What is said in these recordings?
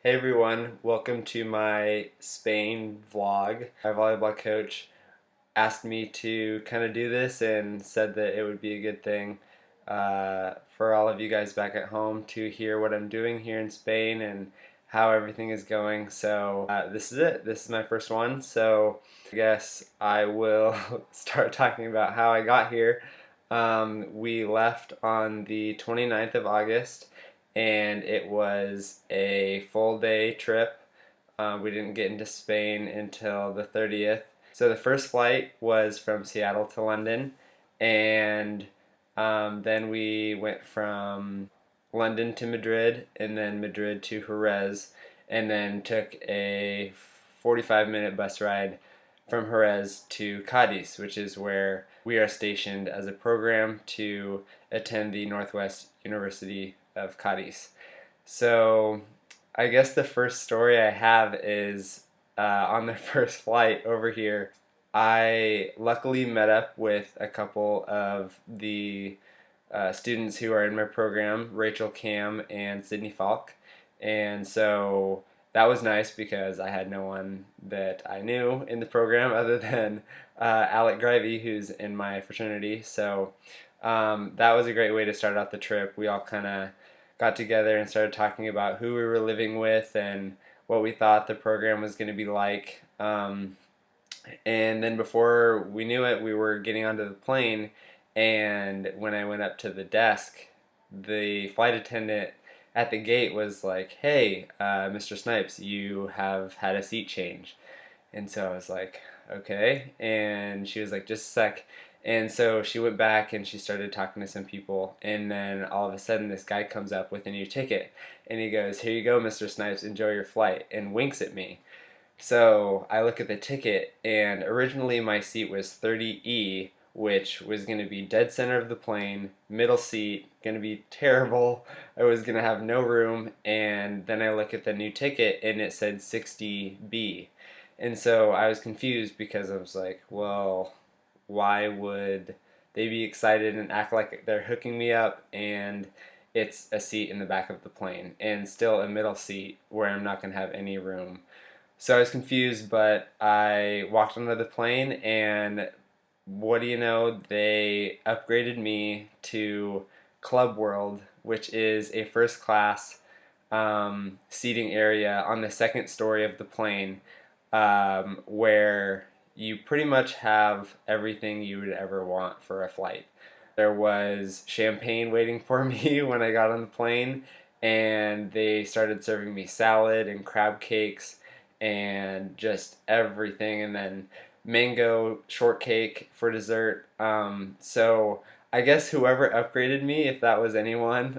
Hey everyone, welcome to my Spain vlog. My volleyball coach asked me to kind of do this and said that it would be a good thing for all of you guys back at home to hear what I'm doing here in Spain and how everything is going. So this is it. This is my first one. So I guess I will start talking about how I got here. We left on the 29th of August and it was a full day trip. We didn't get into Spain until the 30th. So the first flight was from Seattle to London, and then we went from London to Madrid, and then Madrid to Jerez, and then took a 45-minute bus ride from Jerez to Cádiz, which is where we are stationed as a program to attend the Northwest University of Cádiz. So I guess the first story I have is on the first flight over here. I luckily met up with a couple of the students who are in my program, Rachel Cam and Sydney Falk. And so that was nice because I had no one that I knew in the program other than Alec Grivey, who's in my fraternity. So that was a great way to start out the trip. We all kind of got together and started talking about who we were living with and what we thought the program was going to be like. And then before we knew it, we were getting onto the plane, and when I went up to the desk, the flight attendant at the gate was like, "Hey, Mr. Snipes, you have had a seat change." And so I was like, "Okay." And she was like, "Just a sec." And so she went back and she started talking to some people, and then all of a sudden this guy comes up with a new ticket, and he goes, "Here you go, Mr. Snipes, enjoy your flight," and winks at me. So I look at the ticket, and originally my seat was 30E, which was going to be dead center of the plane, middle seat, going to be terrible. I was going to have no room, and then I look at the new ticket, and it said 60B. And so I was confused because I was like, well, why would they be excited and act like they're hooking me up and it's a seat in the back of the plane and still a middle seat where I'm not going to have any room? So I was confused, but I walked onto the plane, and what do you know? They upgraded me to Club World, which is a first class seating area on the second story of the plane, where you pretty much have everything you would ever want for a flight. There was champagne waiting for me when I got on the plane, and they started serving me salad and crab cakes and just everything, and then mango shortcake for dessert. So I guess whoever upgraded me, if that was anyone,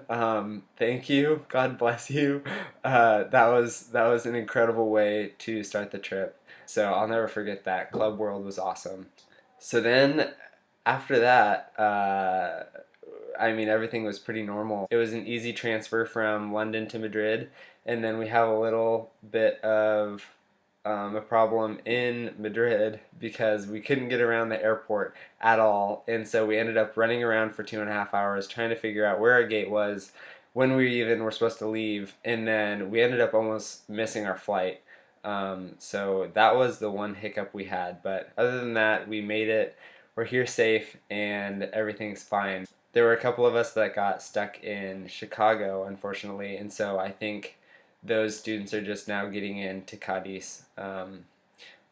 thank you. God bless you. That was an incredible way to start the trip. So I'll never forget that. Club World was awesome. So then after that, I mean, everything was pretty normal. It was an easy transfer from London to Madrid, and then we have a little bit of a problem in Madrid because we couldn't get around the airport at all, and so we ended up running around for 2.5 hours trying to figure out where our gate was, when we even were supposed to leave, and then we ended up almost missing our flight. So that was the one hiccup we had, but other than that, we made it. We're here safe, and everything's fine. There were a couple of us that got stuck in Chicago, unfortunately, and so I think those students are just now getting into Cádiz.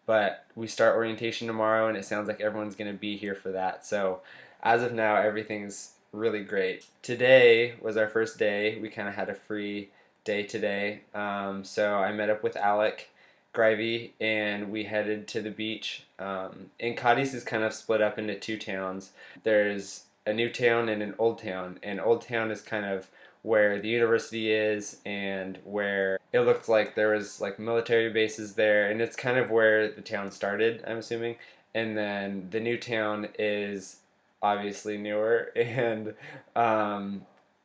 But we start orientation tomorrow, and it sounds like everyone's going to be here for that. So as of now, everything's really great. Today was our first day. We kind of had a free day today. So I met up with Alec Grivey, and we headed to the beach. And Cádiz is kind of split up into two towns. There's a new town and an old town, and old town is kind of where the university is and where it looked like there was like military bases there, and it's kind of where the town started, I'm assuming. And then the new town is obviously newer, and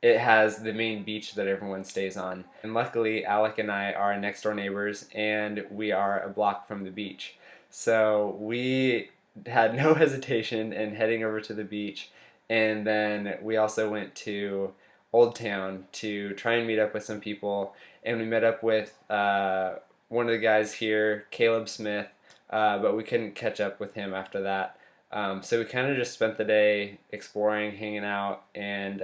it has the main beach that everyone stays on. And luckily, Alec and I are next door neighbors, and we are a block from the beach. So we had no hesitation in heading over to the beach, and then we also went to Old Town to try and meet up with some people and we met up with one of the guys here, Caleb Smith, but we couldn't catch up with him after that. So we kind of just spent the day exploring, hanging out, and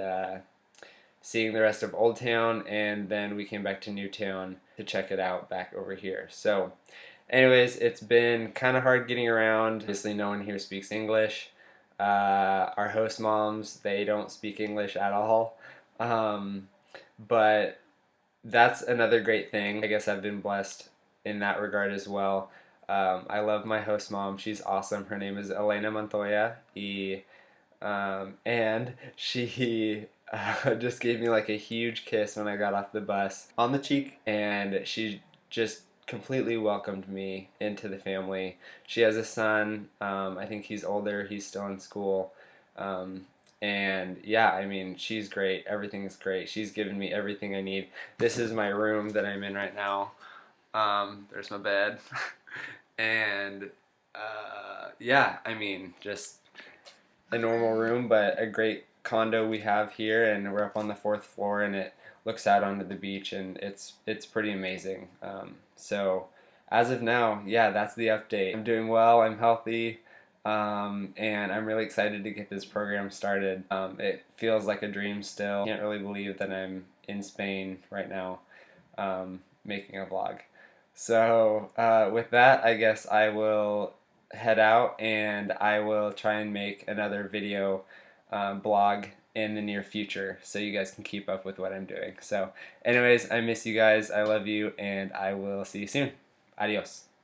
seeing the rest of Old Town, and then we came back to Newtown to check it out back over here. So anyways, it's been kind of hard getting around. Obviously, no one here speaks English. Our host moms, they don't speak English at all. But that's another great thing. I guess I've been blessed in that regard as well. I love my host mom. She's awesome. Her name is Elena Montoya. And she just gave me like a huge kiss when I got off the bus on the cheek, and she just completely welcomed me into the family. She has a son. I think he's older. He's still in school. And yeah, I mean, she's great. Everything's great. She's given me everything I need. This is my room that I'm in right now. There's my bed. And yeah, I mean, just a normal room, but a great condo we have here, and we're up on the 4th floor, and it looks out onto the beach, and it's pretty amazing. So as of now, yeah, that's the update. I'm doing well. I'm healthy. And I'm really excited to get this program started. It feels like a dream still. Can't really believe that I'm in Spain right now, making a vlog. So with that, I guess I will head out, and I will try and make another video blog in the near future so you guys can keep up with what I'm doing. So anyways, I miss you guys. I love you, and I will see you soon. Adios.